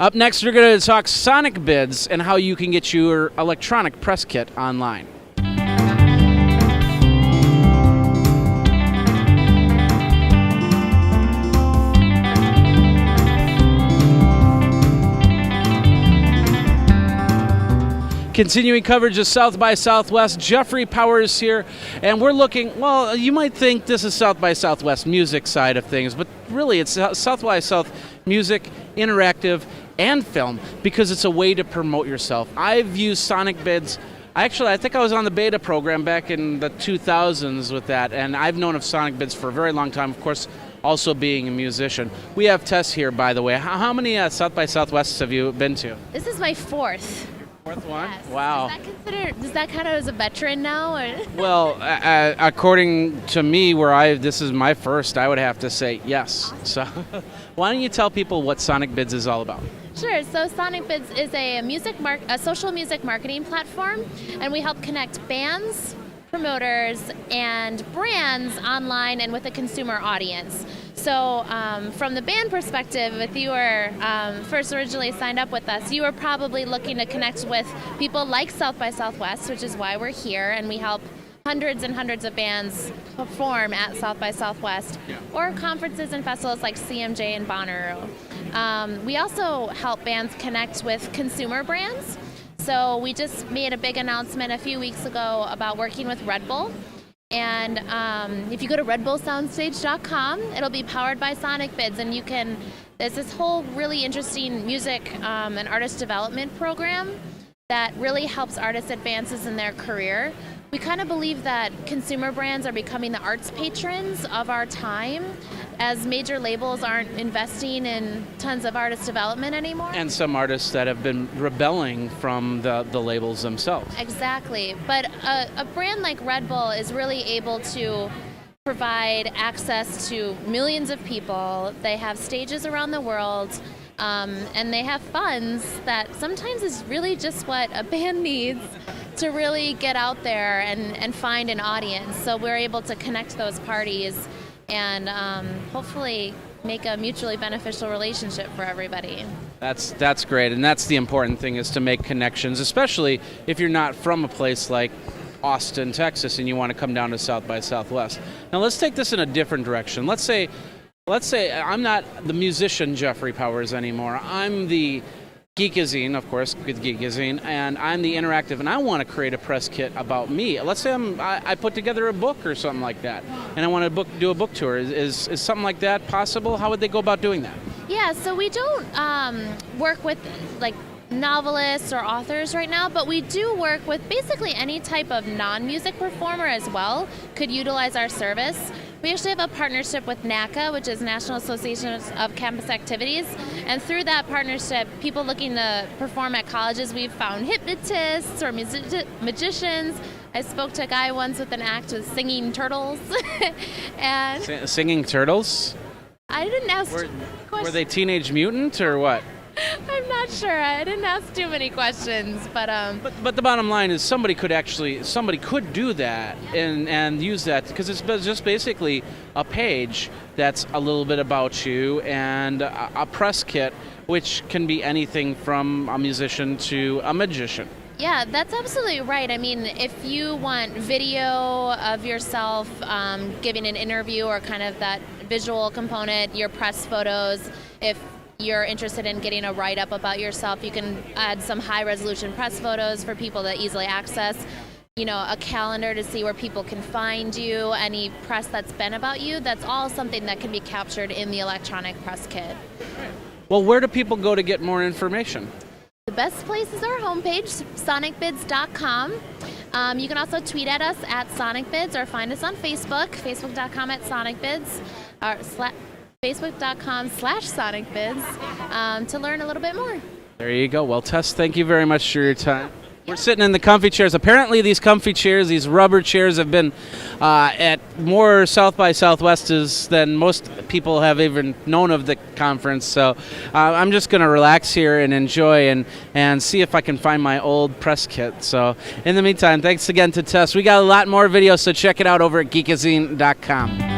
Up next, we're going to talk Sonicbids and how you can get your electronic press kit online. Continuing coverage of South by Southwest, Jeffrey Powers here, and we're looking, well, you might think this is South by Southwest music side of things, but really it's South by South music, interactive, and film, because it's a way to promote yourself. I've used Sonicbids. I think I was on the beta program back in the 2000s with that, and I've known of Sonicbids for a very long time, of course, also being a musician. We have Tess here, by the way. How many South by Southwests have you been to? This is my fourth. Fourth one? Yes. Wow. Does that count as a veteran now? Or? Well, according to me, this is my first, I would have to say yes. So why don't you tell people what Sonicbids is all about? Sure. So Sonicbids is a social music marketing platform, and we help connect bands, promoters, and brands online and with a consumer audience. So from the band perspective, if you were first originally signed up with us, you were probably looking to connect with people like South by Southwest, which is why we're here, and we help hundreds and hundreds of bands perform at South by Southwest, or conferences and festivals like CMJ and Bonnaroo. We also help bands connect with consumer brands. So we just made a big announcement a few weeks ago about working with Red Bull. And if you go to redbullsoundstage.com, it'll be powered by Sonicbids, and there's this whole really interesting music and artist development program that really helps artists advances in their career. We kind of believe that consumer brands are becoming the arts patrons of our time, as major labels aren't investing in tons of artist development anymore. And some artists that have been rebelling from the labels themselves. Exactly. But a brand like Red Bull is really able to provide access to millions of people. They have stages around the world, and they have funds that sometimes is really just what a band needs to really get out there and find an audience. So we're able to connect those parties and hopefully make a mutually beneficial relationship for everybody. That's great, and that's the important thing, is to make connections, especially if you're not from a place like Austin, Texas, and you want to come down to South by Southwest. Now let's take this in a different direction. Let's say I'm not the musician Jeffrey Powers anymore. I'm the Geekazine, of course, with Geekazine, and I'm the interactive, and I want to create a press kit about me. Let's say I put together a book or something like that, and I want to do a book tour. Is something like that possible? How would they go about doing that? Yeah, so we don't work with like novelists or authors right now, but we do work with basically any type of non-music performer as well could utilize our service. We actually have a partnership with NACA, which is National Association of Campus Activities, and through that partnership, people looking to perform at colleges, we've found hypnotists or magicians. I spoke to a guy once with an act with singing turtles. And singing turtles? I didn't ask Were they Teenage Mutant or what? I'm not sure. I didn't ask too many questions, but the bottom line is somebody could do that and use that, because it's just basically a page that's a little bit about you, and a press kit, which can be anything from a musician to a magician. Yeah, that's absolutely right. I mean, if you want video of yourself giving an interview, or kind of that visual component, your press photos, if you're interested in getting a write-up about yourself, you can add some high-resolution press photos for people to easily access. A calendar to see where people can find you, any press that's been about you. That's all something that can be captured in the electronic press kit. Well, where do people go to get more information? The best place is our homepage, sonicbids.com. You can also tweet at us at Sonicbids, or find us on Facebook, facebook.com/Sonicbids, or facebook.com/Sonicbids, to learn a little bit more. There you go. Well, Tess, thank you very much for your time. We're sitting in the comfy chairs. Apparently these comfy chairs, these rubber chairs, have been at more South by Southwests than most people have even known of the conference. So I'm just going to relax here and enjoy and see if I can find my old press kit. So in the meantime, thanks again to Tess. We got a lot more videos, so check it out over at Geekazine.com.